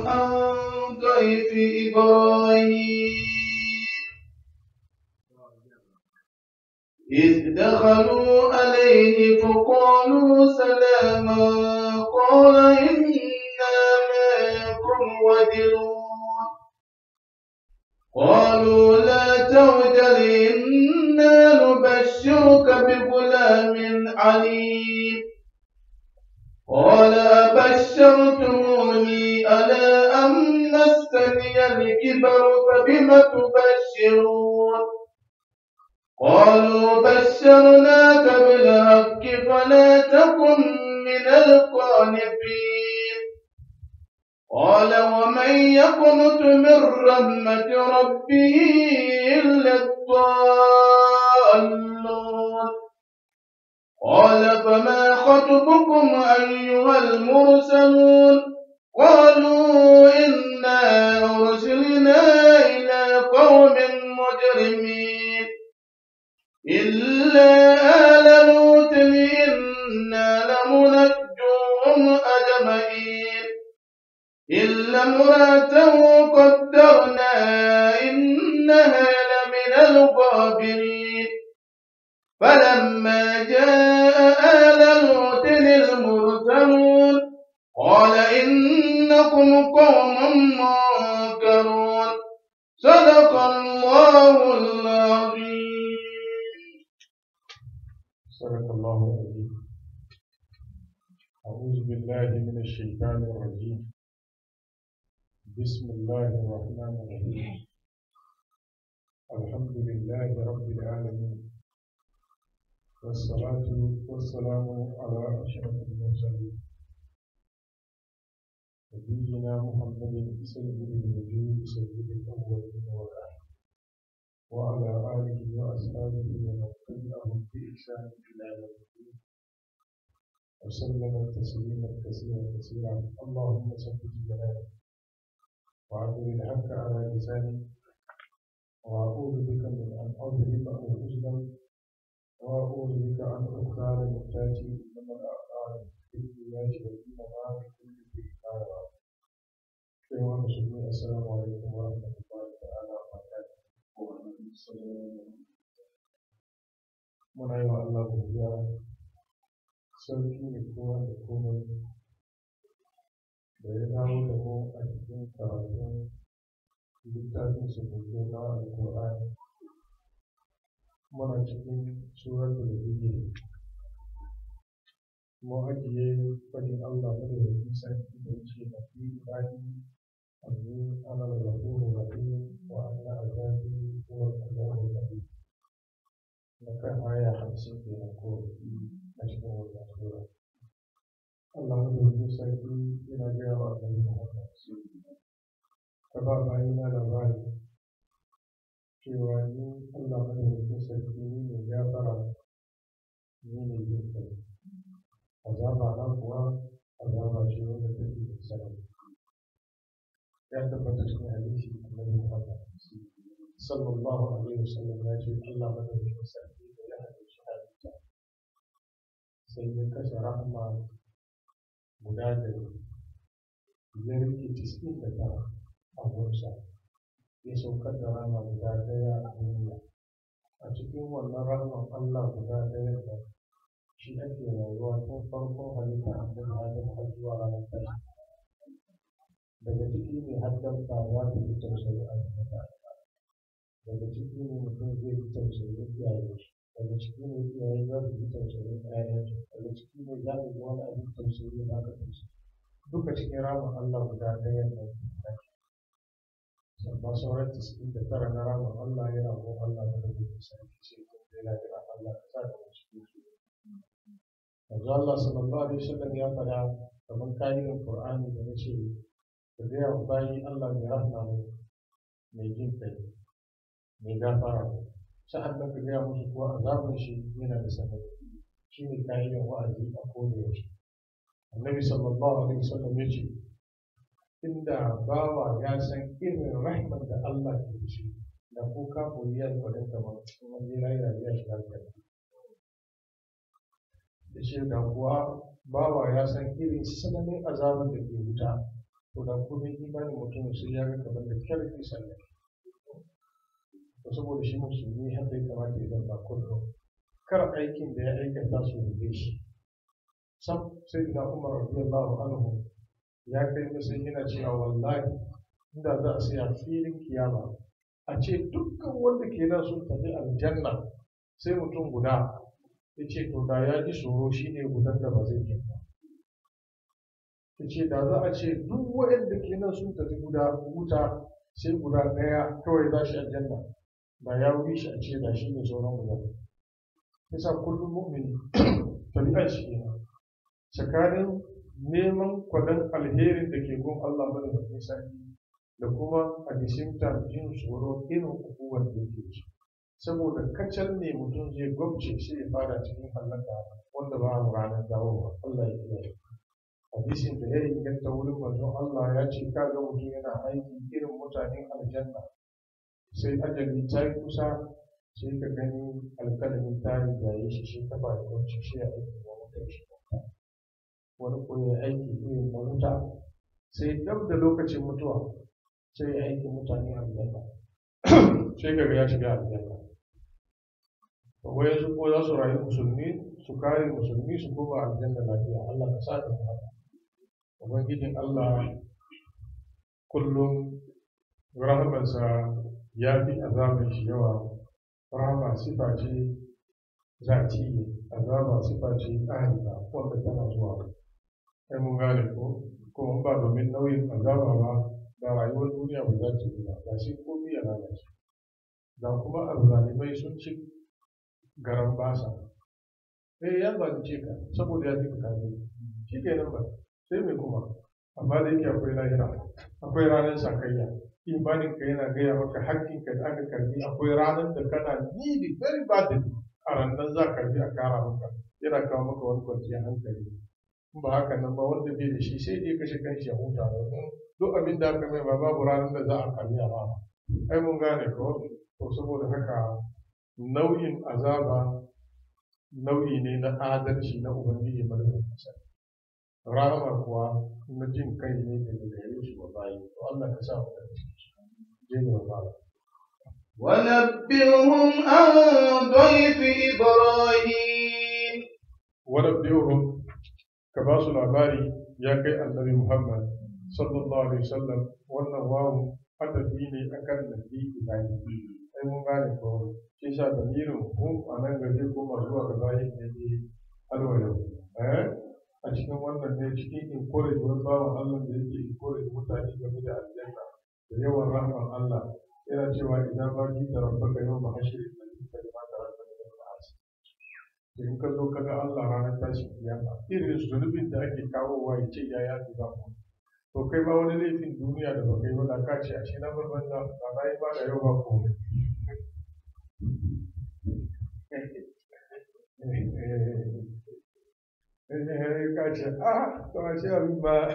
عن ضيف إبراهيم إذ دخلوا عليه فقالوا سلاما قال إنا منكم وجلون قالوا لا توجل إنا نبشرك بغلام عليم قال أبشرتموني على أن مسني الكبر فبم تبشرون قالوا بشرناك بالحق فلا تكن من القانطين قال ومن يقنط من رحمة ربه إلا الضالون قال فما خطبكم أيها المرسلون قالوا إنا أرسلنا إلى قوم مجرمين إلا آل لوط إنا لمنجوهم أجمعين إلا امرأته قدرنا إنها لمن الغابرين فلما جاء آل لوط المرسلون قال إنكم قوم منكرون صدق الله العظيم. صدق الله العظيم. أعوذ بالله من الشيطان الرجيم. بسم الله الرحمن الرحيم. الحمد لله رب العالمين والصلاة والسلام على أشرف المرسلين نبينا محمد سيد الوجود سيد الأولين والآخرين وعلى آله وأصحابه ومن تبعهم بإحسان إلى يوم الدين وسلم تسليما كثيرا اللهم ثبت جلاله وعدل الحق على لساني وأعوذ بك من أن أضرب أو أظلم وأعوذ بك أن أغتال من تاتي إنما الأعمال بالنيات وإنما لكل امرئ ما نوى. أيها المسلمين السلام عليكم ورحمة الله تعالى وبركاته. Muna yi wa Allah godiya sarki ne kowa da komai da ya dawo da mu a cikin karatun littafin sabbin na Alƙur'ani. Muna cikin suratul Hijr. Mu ajiye fadin Allah madaukakin sarki da yake na fi ibadi anni ana al-ghafurur rahim wa anna azabi huwa al-azabul alim. Na kan aya 50 kenan ko a cikin wannan sura. Allah madaukakin sarki yana gaya wa Annabi Muhammad ka ba bayina labari cewa ni Allah madaukakin sarki ni ne gafara ni ne jin kai. Azaba na kuwa azaba ce wanda take da sarari. Ya tabbata cikin hadisi Annabi Muhammad sallallahu alaihi wasallam ya ce Allah madaukakin sarki da ya halicci halitta sai ya kashe rahma guda da ya rike 99 a gunsa ya saukar da rahma guda daya a duniya. A cikin wannan rahman Allah guda daya da shi ake rayuwa tun farkon halitta Annabi Adam har zuwa ranar tashi. Daga ciki ne har dabba za ta yi tausayi a cikin daga ciki ne mutum zai yi tausayin iyaye, daga ciki ne iyaye za su yi tausayin ƴaƴansu, daga ciki ne za su yi wani abin tausayi da aka tausayi. Duka cikin ramin Allah guda ɗaya ne ake. Sannan sauran 99 na ramin Allah yana gun Allah da zai sarki sai kuma yana jira Allah ka sa da wasu yake. Yanzu Allah sallallahu alaihi wasallam ya faɗa kamar kayan Qur'ani da na ce ka gaya wa bayi Allah mai rahma ne mai jin kai mai gafara sa'an nan ka gaya musu kuwa azabin shi yana da sanadi shi ne kayan wa'azi a koda yaushe. Annabi sallallahu alaihi wasallam ya ce inda bawa ya san irin rahmar da Allah ke da shi da ko kafin ya yi kwadon kamar wani lahira ya shiga aljanna. Da ce da kuwa bawa ya san irin sananin azabar da ke wuta to da komai imanin mutum sai ya ga kamar da kyar fi sallah. To saboda shi musulmi haka ya kamata ya zama kullum kar aikin da ya aikata su rube shi. Sam sai da Umar radiyallahu anhu ya kai sai yana cewa wallahi inda za a saya filin kiyama a ce dukkan wanda ke nan sun tafi aljanna sai mutum guda ya ce to da ya ji tsoro shi ne gudan da ba zai ba. Ya ce da za a ce duk waɗanda ke nan sun tafi wuta sai guda ɗaya kawai za shi aljanna da ya wuri shi a ce da shi ne sauran guda. Yasa kullum mu'mini tabi'ar shi ne tsakanin neman kwadon alherin da ke gun Allah madaukakin sarki da kuma a disimta jin tsoro irin hukumar da ke ci. Saboda kacal ne mutum zai gwamce shi ya fada cikin hallaka wanda ba a ranar dawowa Allah ya kiyaye. Hadisin da ya inganta wurin manzon Allah ya ce kaga mutum yana aiki irin mutanen aljanna sai ajali ta yi kusa sai ka gani alkalamin tarin da ya shi ta ba da gwamce shi ya aiki wa mutum shi wani ko ya aiki irin na wuta sai dab da lokacin mutuwa sai ya aiki mutane aljanna sai kaga ya shiga aljanna. Wai su ko za su rayu musulmi su kare musulmi su koma aljanna lafiya Allah ka sa da haka. Ubangijin Allah kullum rahamarsa ya fi azabin shi yawa. Rahama sifa ce zati, azaba sifa ce ahliya wanda tana zuwa. Kai mun gane ko in ba domin nauyin azaba ba da rayuwar duniya ba za ta yi ba da shi komai ya lalace. Da kuma azzalimai sun ci garan basa. Ya zalunce ka saboda ya fi ka kare. Shi ke nan ba sai mai kuma amma da yake akwai lahira akwai ranar sakayya imanin ka yana gaya maka hakkin ka da aka karbi akwai ranar da kana needy very badly a ranar za ka karbi a kara maka yana kawo maka wani kwanciyar hankali. In ba haka nan ba wanda bai da shi sai dai kashe kanshi ya huta duk abin da aka mai ba babu ranar da za a karbi a rana. Ai mun gane ko to saboda haka nau'in azaba nau'i ne na adalci na ubangiji madaukakin sarki. Rahama kuwa na jin kai ne daga gare shi wa bayi to Allah ka sa mu da shi je ne wa ونبئهم عن ضيف إبراهيم ونبئهم كباس العباري يا كي النبي محمد صلى الله عليه وسلم والنوام أتديني أكن نبي إبراهيم أي mun gane ko shi sa da mirin mu a nan gaje kuma zuwa ga bayin ne alwayo a cikin wannan ne cikin encourage wani bawan Allah da yake encourage mutane game da aljanna da yawan rahman Allah yana cewa idan ba ki da rabbaka yau ba hashirin da kika da mata rabbaka da ba'asi in ka zo ka ga Allah ranar tashin kiyama irin zunubin da ake kawowa ya ce ya yafi ba ku to kai ba wani laifin duniya da ba kai ba da ka ce a shi na barbanza ba na yi ba da yau ba komai ka ce to a ce abin ba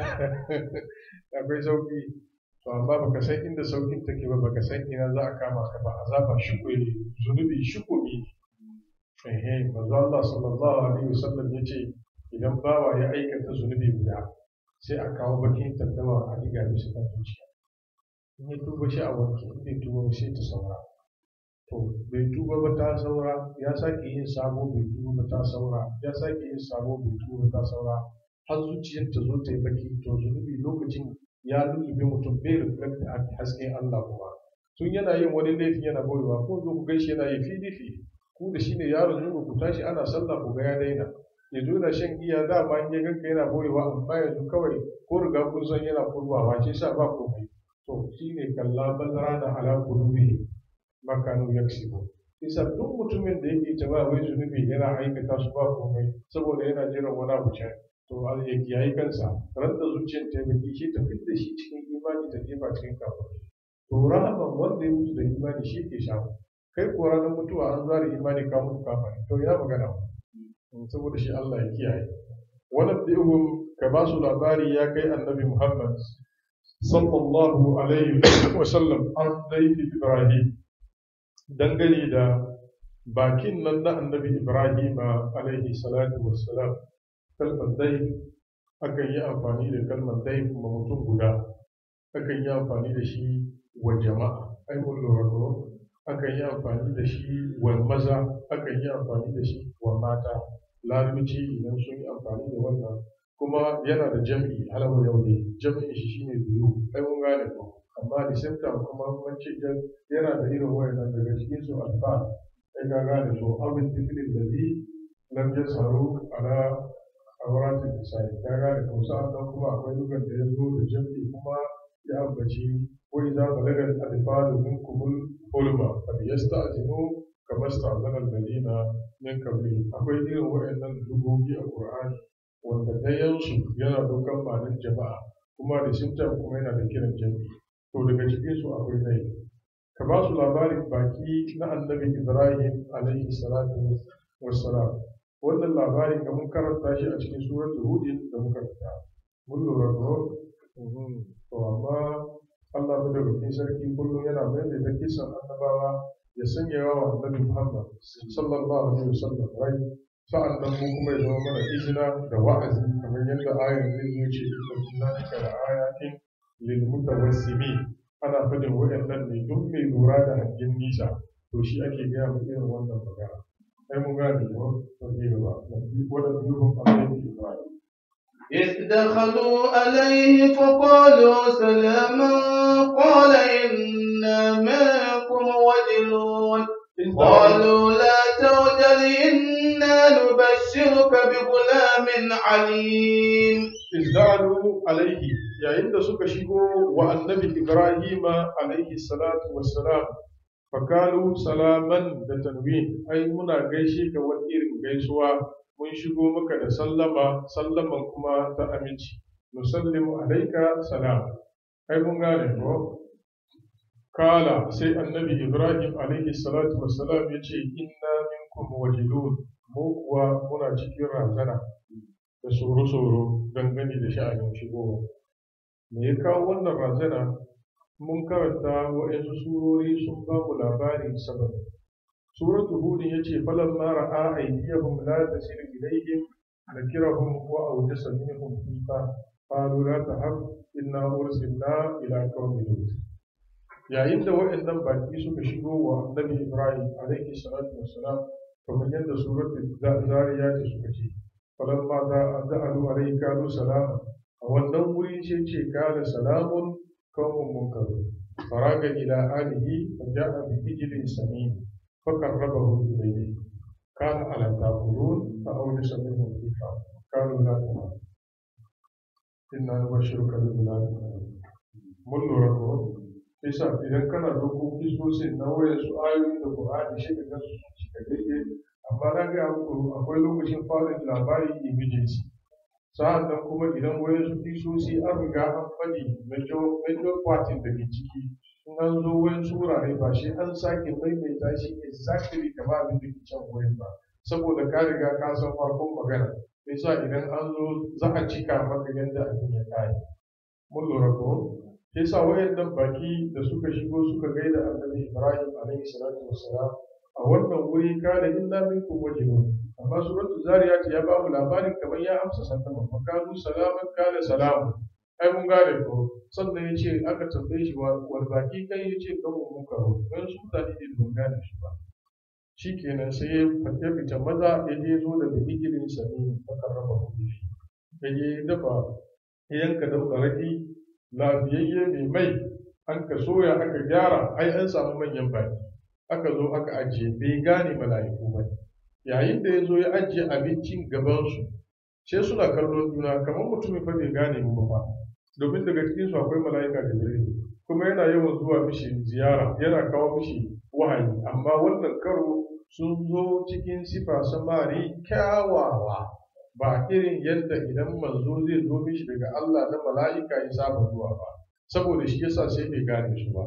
akwai sauki to amma baka san inda saukin take ba baka san ina za a kama ka ba azaba shukuri zunubi shukuri manzo Allah sallallahu alaihi wasallam yace idan bawa ya aikata zunubi guda sai a kawo bakin taddawa a diga mishi kan zuciya in ya tuba shi a wanke in bai tuba sai ta saura to bai tuba ba ta saura ya sake yin sabo bai tuba ba ta saura ya sake yin sabo bai tuba ba ta saura har zuciyar ta zo ta yi baki to zunubi lokacin ya lullube mutum bai reflect a hasken Allah kuma tun yana yin wani laifi yana boyewa ko zo ku gaishe yana yi fidi ku da shine yaron zuwa ku tashi ana sallah ku ga ya daina ya zo da shan giya da ma in ya ganka yana boyewa amma yanzu kawai ko riga kun san yana kurbawa shi sa ba komai to shine kalla balrana ala qulubi makanu yaksibu isa duk mutumin da yake cewa wai zunubi yana aikata su ba komai saboda yana jiran wani abu can to ya kiyaye kansa ran da zuciyar ta baki shi ta fitta shi cikin imani ta jefa cikin kafir to rahaman wanda ya mutu da imani shi ke samu kai ko ranar mutuwa an zara imani ka mutu kafiri to ya magana saboda shi Allah ya kiyaye wannan bihum ka ba su labari ya kai annabi Muhammad sallallahu alaihi wa sallam an daifi Ibrahim dangane da bakin nan na annabi Ibrahim alaihi salatu wassalam kalmar dai akan yi amfani da kalmar daif ma mutum guda, akan yi amfani da shi wa jama'a, ai mun lura ko akan yi amfani da shi wa maza, akan yi amfani da shi wa mata. Larabci idan sun yi amfani da wannan kuma yana da jam'i halawa yau ne, jam'in shi shine biyu, ai mun gane ko. Amma da same time kuma mun ce yana da irin wayannan daga cikin su alfa, ai ka gane so abin tifilin da zai lam yasaru ala awratin misali, ka gane ko sa'an kuma akwai lugar da ya zo da jam'i kuma ya ambaci wa idza balagal adfalu minkumul hulma falyasta'zinu kama sta'zana alladhina min qablihim. Akwai irin wayannan lugogi a Qur'ani wanda dayansu yana ɗaukar ma'anar jama'a kuma da simta kuma yana da kiran jami'i. To daga cikin su akwai dai ka ba su labarin baki na annabi Ibrahim alaihi salatu wassalam. Wannan labarin da mun karanta shi a cikin suratul Hud da muka fita mun lura ko to amma Allah madaukakin sarki kullum yana maimaita kisan annabawa ya sanya wa annabi Muhammad sallallahu alaihi wasallam rai, sa'an nan mu kuma ya zama mana izina da wa'azi kamar yadda ayar zai zo ce inna da ayatin lil mutawassimin. Ana fadin waɗannan ne duk mai lura da hangen nisa, to shi ake gaya mu irin wannan magana. Ai mun gane ko to ne gaba wannan yuhum alaihi ibrahim إذ دخلوا عليه فقالوا سلاما قال إنا منكم وجلون قالوا لا توجل إنا نبشرك بغلام عليم. إذ دخلوا عليه يا عند سكشيكو والنبي إبراهيم عليه الصلاة والسلام فقالوا سلاما بتنوين أي منا غيشيك والإير غيشوا mun shigo maka da sallaman kuma ta aminci, nusallimu alaika salam. Ai mun gane ko kala sai annabi Ibrahim alaihi salatu wassalam ya ce inna minkum wajilun, mu kuwa muna cikin razana da tsoro dangane da sha'anin shigowa. Me ya kawo wannan razana? Mun karanta wa'yansu surori sun ba mu labarin sababin. Suratul Hud yace falamma ra'a aydiyahum la tasilu ilayhim nakirahum wa awjasa minhum khifa qalu la tahab inna ursilna ila qaumin lut. Yayin da waɗannan baki suka shigo wa annabi Ibrahim alaihi salatu wassalam kamar yadda suratul zariyat suka ce falamma da'alu alayhi qalu salama, a wannan wuri sai ce qala salamun qaumun munkarun faraga ila alihi fa ja'a bi ijlin samin فقربه إليه قال ألا تأكلون فأوجس منهم خيفة قالوا لا تخف إنا نبشرك بغلام mun lura ko isa idan kana doko kisosin na wayar su ayoyi da Qur'ani shi da su cika daidai, amma na ga akwai lokacin fara labari emergency, sa'an nan kuma idan wayar su kisosi an riga an faɗi major partin da ke ciki in an zo wani surare ba shi an sake maimaita shi exactly kamar abin da ke can wurin ba, saboda ka riga ka san farkon magana, yasa idan an zo za a cika maka yadda abin ya kare. Mun lura ko yasa wayannan baki da suka shigo suka gaida annabi Ibrahim alaihi salatu wassalam a wannan wuri kana inna minkum wajibun, amma suratul zariyat ya ba mu labarin kamar ya amsa sallama fa kanu salaman kana salamu. Ai mun gane ko sannan ya ce aka tambaye shi wani baki kai ya ce kan mun karo wani su mutane ne don gane shi ba. Shi kenan sai ya fita maza ya je zo da bigilin sa ne aka raba hudu shi ya je dafa yanka da baraki lafiyayye mai mai an ka soya aka gyara, ai an samu manyan baki aka zo aka ajiye bai gane mala'iku ba. Yayin da ya zo ya ajiye abincin gabansu sai suna kallon juna kamar mutumin fa bai gane mu ba, domin daga cikin su akwai mala'ika Jibril kuma yana yawan zuwa mishi ziyara, yana kawo mishi wahayi, amma wannan karo sun zo cikin sifa samari kyawawa ba irin yadda idan manzo zai zo mishi daga Allah na mala'ika ya saba zuwa ba, saboda shi yasa sai bai gane su ba.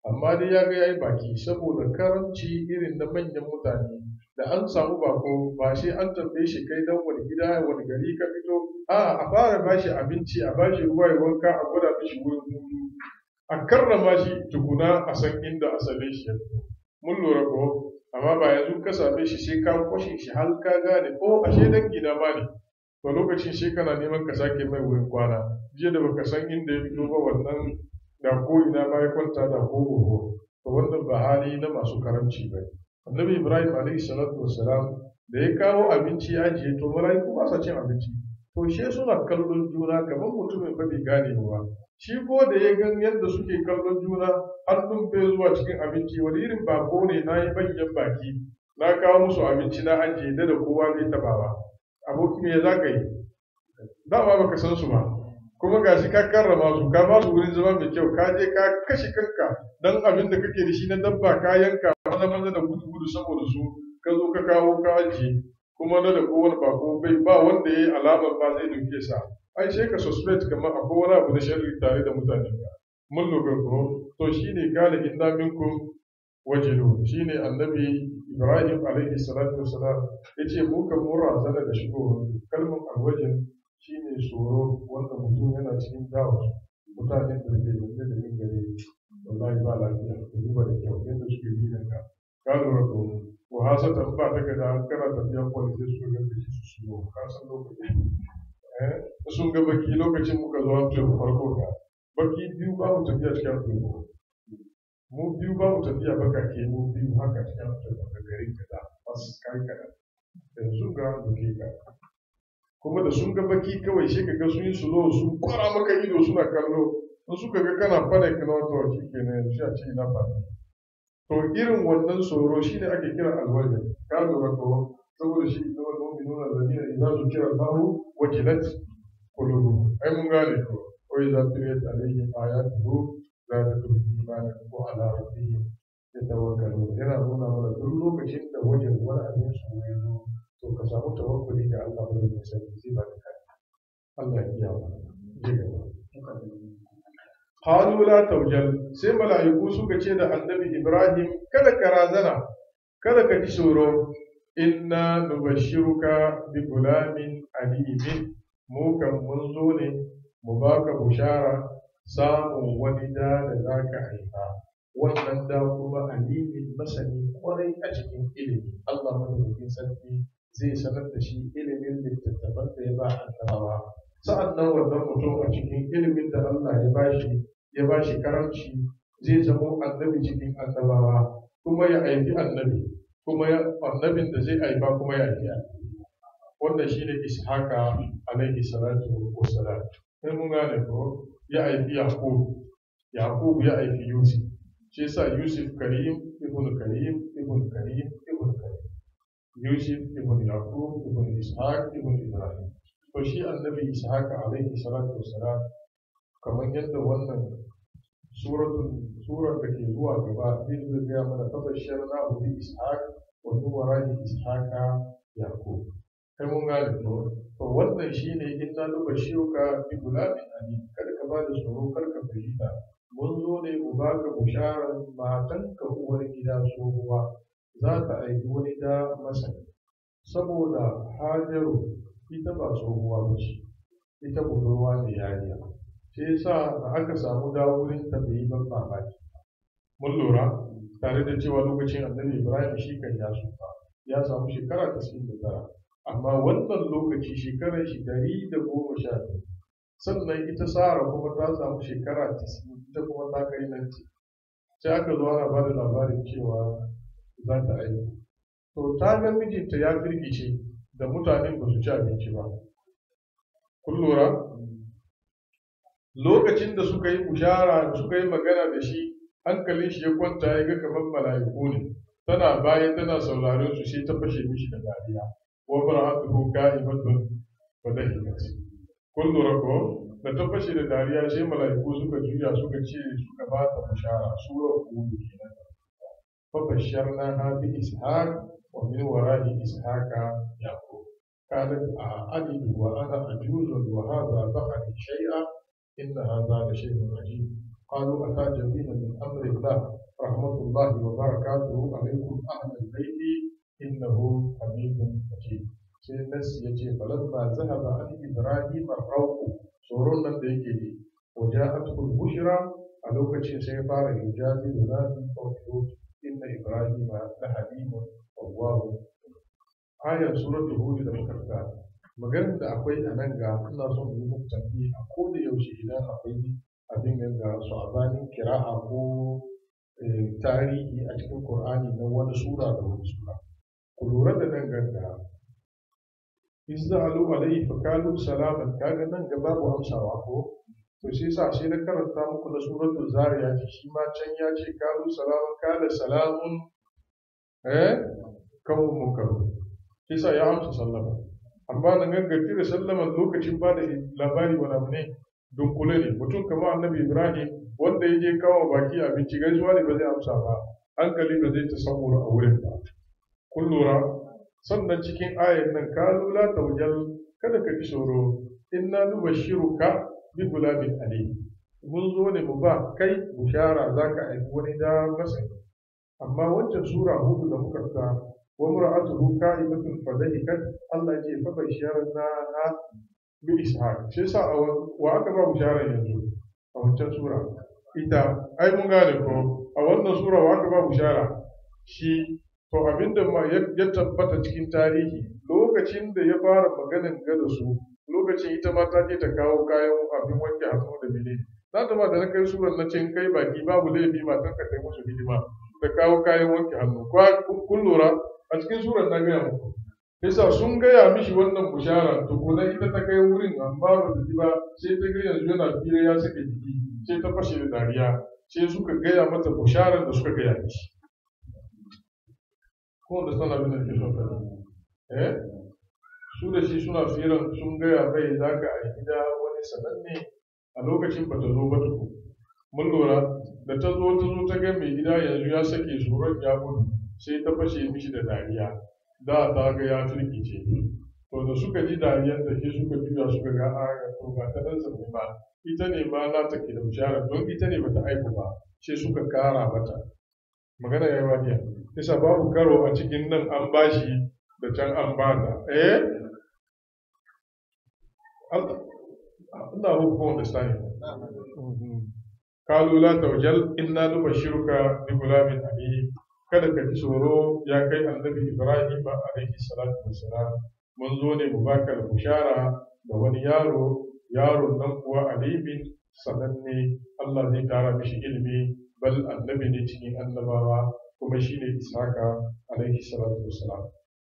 Amma dai ya ga yayi baki saboda karanci irin na manyan mutane, da an samu bako ba sai an tambaye shi kai dan wani gida wani gari ka fito, a fara bashi abinci a bashi ruwa ya wanka a gwada mishi wurin hutu a karrama shi tukuna a san inda asalin shi ya fito. Mun lura ko amma ba yanzu ka same shi sai ka kwashe shi har ka gane ko ashe dangi na ma ne, to lokacin shi kana neman ka sake mai wurin kwana jiya da baka san inda ya fito ba wannan da ko ina ma ya kwanta da ko gobe to wannan ba hali na masu karamci ba annabi ibrahim alaihi salatu wassalam da ya kawo abinci ajiye to mala'iku ba sa cin abinci to she suna kallon juna kamar mutumin ba bai gane ba shi ko da ya gan yadda suke kallon juna hannun bai zuwa cikin abinci wani irin bako ne na yi manyan baki na kawo musu abinci na ajiye da kowa bai taba ba aboki me za ka yi dama baka san su ba kuma ga shi ka karrama su ka ba su wurin zama mai kyau ka je ka kashe kanka dan abin da kake da shi na dabba ka yanka maza maza da gudu gudu saboda su ka zo ka kawo ka ajiye kuma na da kowane bako bai ba wanda ya yi alamar ba zai dauke sa ai sai ka suspect kamar akwai wani abu na sharri tare da mutanen ka mun lura ko to shine kana inna minkum wajilu shine annabi Ibrahim alaihi salatu wassalam yace mu kan mun razana da shigo kalmar alwajin shine tsoro wanda mutum yana cikin dawo mutanen da ke zaune da yin gare wallahi ba lafiya ku duba da kyau yadda suke yi da ka lura ko ko hasatan ba ta gada kana tafiya ko da su ga da su su ka san lokacin sun ga baki lokacin muka zo an tuyo farko ka baki biyu ba mu tafiya cikin tuyo mu biyu ba mu tafiya baka ke mu biyu haka cikin tuyo daga garin ka da wasu kai ka yanzu ga duke ka kuma da sun ga baki kawai sai kaga sun yi sulo sun kwara maka ido suna kallo in suka ga kana fara kana wato shi kenan yanzu a ce na fara to irin wannan tsoro shine ake kira alwajin ka lura ko saboda shi da wannan mu'minuna alladhina idza zukira Allahu wajilat qulubuhum ai mun gane ko wa idza tuliyat alaihim ayatuhu zadatuhum imanan wa ala rabbihim yatawakkalun yana nuna mana duk lokacin da wajen wani abin su ya zo to ka samu tawakkuli da Allah ba da sai zai ba ka Allah ya iya ba zai gaba qalu la tawjal sai mala'iku suka ce da annabi Ibrahim kada ka razana kada ka ji tsoro inna nubashshiruka bi gulamin alimin mu kan mun zo ne mu baka bushara samun wani da zaka haifa wannan da kuma alimin masani kwarai a cikin ilimi Allah madaukakin sarki zai sanar da shi ilimin littattafan da ya ba annabawa sa'annan wannan mutum a cikin ilimin da Allah ya bashi karamci zai zama annabi cikin annabawa kuma ya aiki annabi kuma annabin da zai aifa kuma ya aiki wannan shine Ishaqa alaihi salatu wassalam sai mun gane ko ya aiki Yaqub ya aiki Yusuf shi yasa Yusuf Karim ibn Karim ibn Karim ibn Karim Yusuf ibn Yaqub ibn Ishaq ibn Ibrahim to shi annabi Ishaq alaihi salatu wassalam kamar yadda wannan surar da ke zuwa gaba zai zo ga mana tabashir na bi Ishaq wa nuwara Ishaq Yaqub kai mun gane to wannan shine inna nubashiruka bi gulamin alim kada ka ba da tsoro kar ka fahimta mun zo ne mu baka bisharar matanka uwar gida tsohuwa za ta aiki wani da masani saboda Hajaru ita ba tsohuwa ba ce ita budurwa ne yariya sai yasa da aka samu dawurin ta bai yi ban mamaki mun lura tare da cewa lokacin annabi Ibrahim shi kan ya tsufa ya samu shekara 99 amma wannan lokaci shekarar shi 112 sannan ita Sara kuma ta samu shekara 90 ita kuma ta kai nan ce sai aka zo ana ba da labarin cewa za ta aiki to ta ga mijinta ya firgice da mutanen ba su ci abinci ba kun lura lokacin da suka yi bushara suka yi magana da shi hankalin shi ya kwanta ya ga kamar mala'iku ne tana bayan tana sauraron su sai ta fashe mishi da dariya wa bara'atuhu qa'imatun wa dahikat kun lura ko da ta fashe da dariya sai mala'iku suka juya suka ce suka ba ta bushara sura hudu kenan fa basharna bi ishaq wa min wara'i ishaqa yaqub قالت أعلم وأنا عجوز وهذا بقري شيئا إن هذا لشيء عجيب قالوا أتعجبين من أمر الله رحمة الله وبركاته عليكم أهل البيت إنه حميد مجيد sai nas ya ce falamma zahaba an ibrahim ar-rawq tsoron nan da yake yi waja'atul bushra a lokacin sai fara hijabi da zafi qawlu inna ibrahim la halimun awwahun ayar suratul hud da muka fita maganar da akwai a nan ga ina son yi muku tambayi a koda yaushe idan akwai abin da su abanin kira'a ko tarihi a cikin Qur'ani na wani sura da wani sura ku lura da nan ganga izzalu alayhi fa kalu salaman kaga nan ga babu amsawa ko to shi yasa sai na karanta muku na suratul zariyat shi ma can ya ce kalu salaman kala salamun kawo munkaru shi yasa ya amsa sallama amma nan gaggafi da sallaman lokacin ba da labari wani abu ne dunkule ne mutum kamar annabi ibrahim wanda ya je kawo baki abinci gaisuwa ne ba zai amsa ba hankali ba zai ta samu a wurin ba kun lura sannan cikin ayar nan kalu la tawjal kada ka ji tsoro inna nubashshiruka bi gulamin alim mun zo ne mu ba kai bushara zaka aiki wani da masani amma wancan sura hudu da muka ta wa mura'atuhu qa'imatun fadhikat Allah ce fa basharna bi ishaq sai sa wa aka ba bushara yanzu a wancan sura ita ai mun gane ko a wannan sura wa aka ba bushara shi to abinda ma ya tabbata cikin tarihi lokacin da ya fara maganin gada su lokacin ita ma ta je ta kawo kayan abin wanke hannu da mene za ta ba da na kai surar na cin kai baki babu laifi matan ka kai musu hidima da kawo kayan wanke hannu kun lura a cikin surar na gaya muku yasa sun gaya mishi wannan bushara to ko ita ta kai wurin amma ba ta ji ba sai ta ga yanzu yana fira ya saka jiki sai ta fashe da dariya sai suka gaya mata busharar da suka gaya mishi ko da sana bin da ke son su da shi suna firan sun gaya mai za ka a gida wani sananne a lokacin ba ta zo ba tuku mun lura da ta zo ta ga mai gida yanzu ya sake tsoron ya gudu sai ta fashe mishi da dariya da ta ga ya turkice to da suka ji dariyar da ke suka juya suka ga a to ga ta dan zaune ma ita ne ma na take da bishara don ita ne bata aiko ba sai suka kara mata magana yayi wadiya isa babu karo a cikin nan an bashi da can an bata ina hukun da sani kalu la tawjal inna nubashshiruka bi gulamin alim kada ka ji tsoro ya kai annabi ibrahim alaihi salatu wassalam mun zo ne mu baka da bushara da wani yaron nan kuwa alimin sananne Allah zai kara mishi ilimi bal annabi ne cikin annabawa kuma shine ishaka alaihi salatu wassalam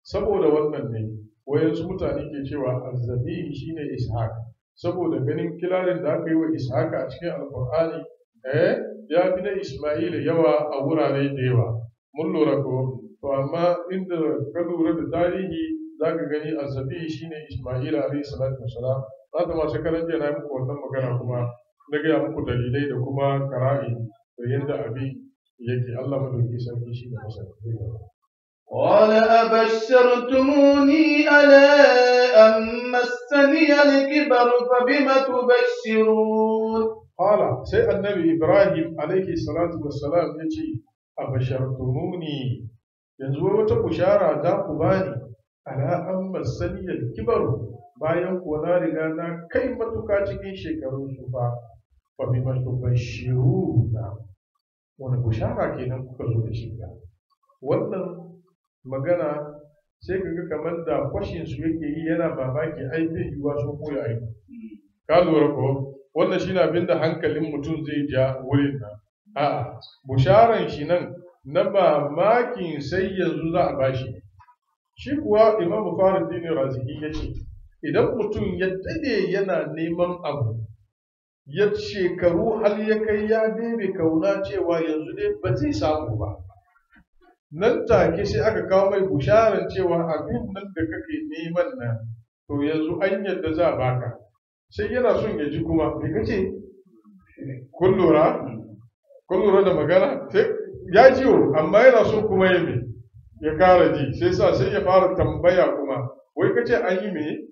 saboda wannan ne wayansu mutane ke cewa azzabi shine ishaq saboda ganin kilarin da aka yi wa ishaka a cikin alqur'ani ya fi na isma'ila yawa a wurare da yawa mun lura ko to amma inda ka lura da tarihi za ka gani azzabi shine isma'ila alaihi salatu wassalam za ta masu karanta na muku wannan magana kuma na gaya muku dalilai da kuma kara'i da yadda abin yake Allah madauki sarki shi da masa قال أبشرتموني على أن مسني الكبر فبم تبشرون قال سي النبي إبراهيم عليه الصلاة والسلام يجي أبشرتموني yanzu wata bushara za ku bani ala an masaniyar kibaru bayan kuwa na riga na kai matuka cikin shekarun su fa bi matubashiruna wani bushara kenan kuka zo da shi wannan magana sai kaga kamar da kwashin su yake yi yana mamaki ai bai yiwa sun koya aiki ka lura ko wannan shine abin da hankalin mutum zai ja wurin nan a'a busharan shi nan na mamakin sai yanzu za a bashi shi kuwa imam faruddin raziki ya ce idan mutum ya dade yana neman abu ya shekaru har ya kai ya daina kauna cewa yanzu dai ba zai samu ba nan take sai aka kawo mai busharar cewa abin nan da kake neman nan to yanzu an yadda za a baka sai yana son ya ji kuma me kace kun lura da magana sai ya jiyo amma yana so kuma ya me ya kara ji sai ya fara tambaya kuma wai kace an yi me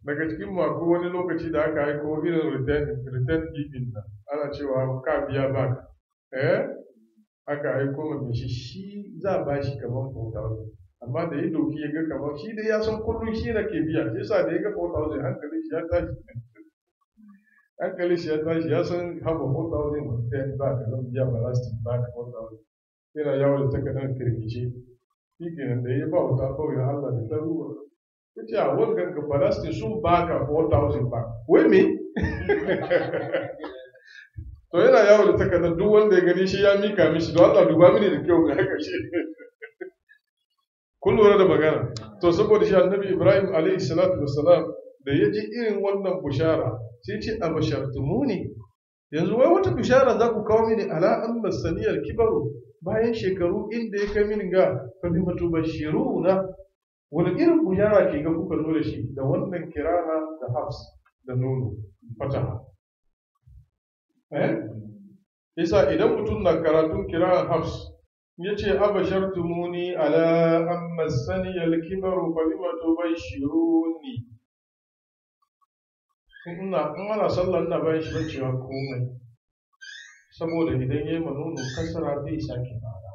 daga cikin mako wani lokaci da aka aiko irin return giving nan ana cewa ka biya baka aka aiko mai shi za ba shi kamar 4,000 amma da ya doki ya ga kamar shi dai ya san kullum shi na ke biya shi sa da ya ga 4,000 hankali shi ya tashi ya san haɓa 4,000 mutum ya ba ka zan biya balastik ba ka 4,000 yana yawon da takardar kirkice shi kenan da ya ba wata kawai Allah da ta ruwa yace a wannan ga Palestine sun baka 4,000 ba wai me to yana yawo da takardar duk wanda ya gani shi ya mika mishi don Allah duba mini da kyau ga haka shi kun lura da magana to saboda shi annabi Ibrahim alaihi salatu wassalam da ya ji irin wannan bushara sai ce a bashartumuni yanzu wai wata bishara za ku kawo mini ala an masaniyar kibaru bayan shekaru inda ya kai mini ga fahimma tubashiruna wani irin bishara ke ga kuka zo da shi da wannan kiraha da hafs da nono fataha isa idan mutum na karatun kiraha hafs ya ce abashartumuni ala an masaniyar kibaru fahimma tubashiruni in ana sallar ina bayan shi bacewa komai saboda idan ya yi manunu kasara zai sake fara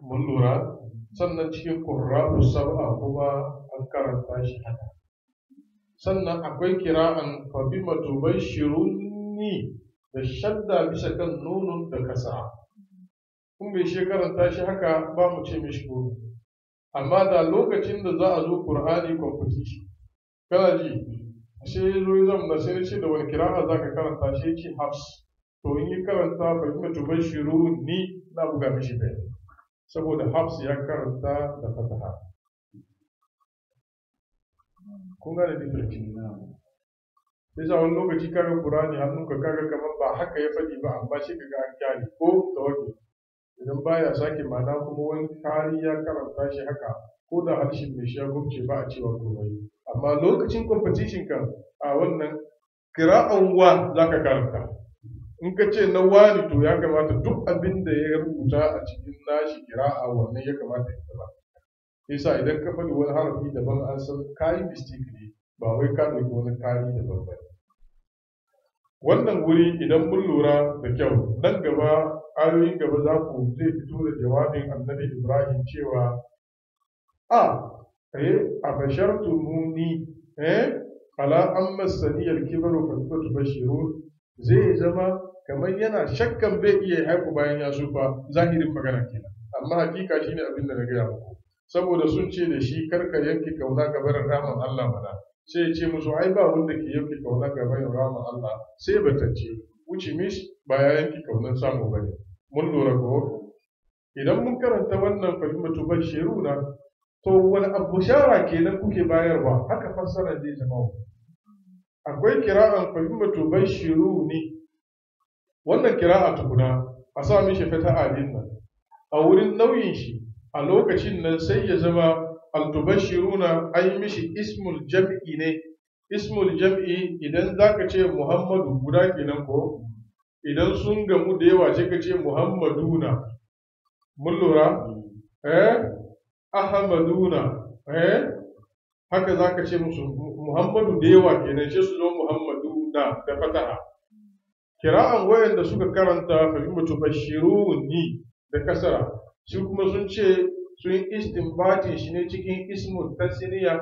mun lura sannan cikin ƙurra'u sab'a kuma an karanta shi haka sannan akwai kira'an fabima tubashiruni da shadda bisa kan nunun da kasara kun bai shi karanta shi haka ba mu ce mishi komai amma da lokacin da za a zo Qur'ani competition kana ji sai ya zo ya zama sai ce da wani kira'a za ka karanta shi ce hafs to in yi karanta fahimta tubashiru ni na buga mishi bai saboda hafs ya karanta da fataha kun gane difference sai sa wani lokaci kaga Qur'ani hannunka kaga kamar ba haka ya faɗi ba amma shi kaga an kyale ko da wani idan baya sake ma'ana kuma wani kari ya karanta shi haka ko da harshen mai shi ya gubce ba a cewa komai amma lokacin competition kan a wannan kira'an wa za ka karanta in ka ce na wani to ya kamata duk abin da ya rubuta a cikin nashi kira'a wannan ya kamata ya zama yasa idan ka faɗi wani harafi daban an san kayi mistake ne ba wai ka ɗauki wani kari daban ba wannan wuri idan mun lura da kyau nan gaba ayoyin gaba za ku zai fito da jawabin annabi Ibrahim cewa a bashartumuni ala an masaniyar kibaru fa tubashirun zai zama kamar yana shakkan bai iya haiku bayan ya sufa zahirin magana kenan amma hakika shine abin da na gaya muku saboda sun ce da shi karka yanke kauna ga barin rahman Allah mana sai ya ce musu ai ba wanda ke yanke kauna ga barin rahman Allah sai batacce wuce mish ba ya yanke kaunar samu bane mun lura ko idan mun karanta wannan falimatu bashiruna to wani abu shara kenan kuke bayarwa haka fassara zai zama akwai kira'an falimatu bashiruni wannan kira'a tukuna a sa mishi fata'a din nan a wurin nauyin shi a lokacin nan sai ya zama altubashiruna ai mishi ismul jam'i ne ismul jam'i idan zaka ce Muhammadu guda kenan ko idan sun gamu da yawa sai ka ce Muhammaduna mun lura Ahmaduna haka zaka ce musu Muhammadu da yawa kenan sai su zo Muhammaduna da fataha kira'an wayanda suka karanta falimatu bashiruni da kasara shi kuma sun ce sun istinbatin shi ne cikin ismun tasniya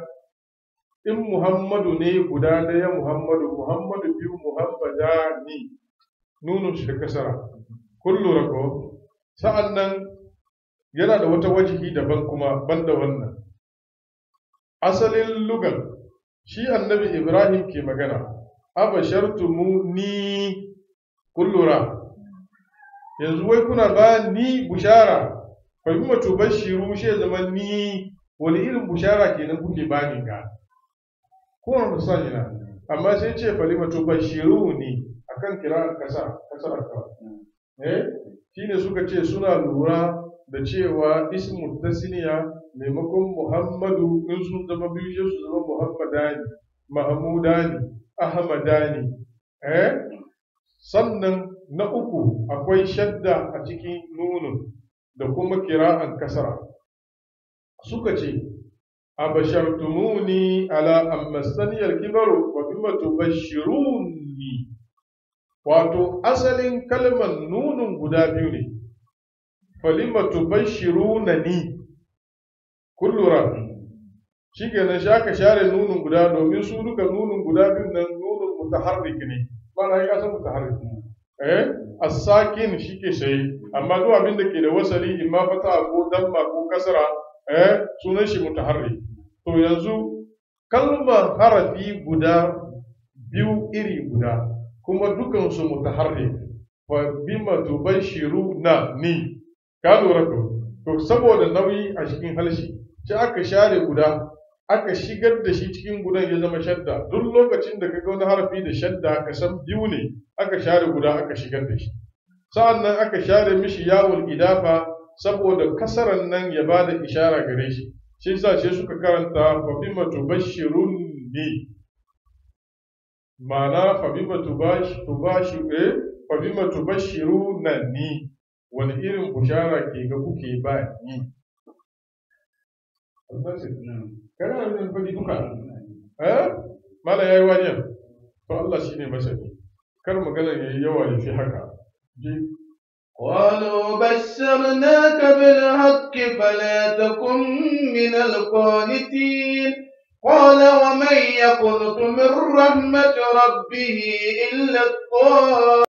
in Muhammadu ne guda daya Muhammadu biyu Muhammadani nunun shi da kasara kun lura ko sa'annan yana da wata wajihi daban kuma banda wannan asalin lugan shi annabi Ibrahim ke magana abashartumuni kun lura yanzu wai kuna ba ni bushara fahimma tubashiru shi zama ni wani irin bushara kenan kuke bani ga kowane sani na amma sai ce fahimma tubashiru ne akan kira kasar shine suka ce suna lura da cewa ismu tasniya maimakon Muhammadu in sun zama biyu su zama Muhammadani Mahmudani Ahmadani sannan na uku akwai shadda a cikin nunun da kuma kira'an kasara suka ce abashartumuni ala ammasaniyar kibaru wa bima tubashiruni wato asalin kalmar nunun guda biyu ne falima tubashirunani kullura shi kenan shi aka share nunun guda domin su duka nunun guda biyu nan nunun mutaharrik ne mana ya san mutaharrik as-sakin shike sai amma duk abin da ke da wasali imma fata ko damma ko kasra sunan shi mutaharrik to yanzu kalmar harafi guda biyu iri guda kuma dukansu mutaharrik fa bima tubashiruna ni ka lura to saboda nauyi a cikin halshi sai aka share guda aka shigar da shi cikin gudan ya zama shadda duk lokacin da kaga wani harafi da shadda ka san biyu ne aka share guda aka shigar da shi sa'annan aka share mishi yawul idafa saboda kasaran nan ya bada ishara gare shi shi yasa sai suka karanta fa bima tubashiruni ma'ana fa bima tubashiruna ni wani irin bushara ke ga kuke ba ni kana yin fadi duka mala yayi wani to Allah shine masani kar magana yayi yawa yafi haka قالوا بشرناك بالحق فلا تكن من القانتين قال ومن يقنط من رحمة ربه إلا الضالين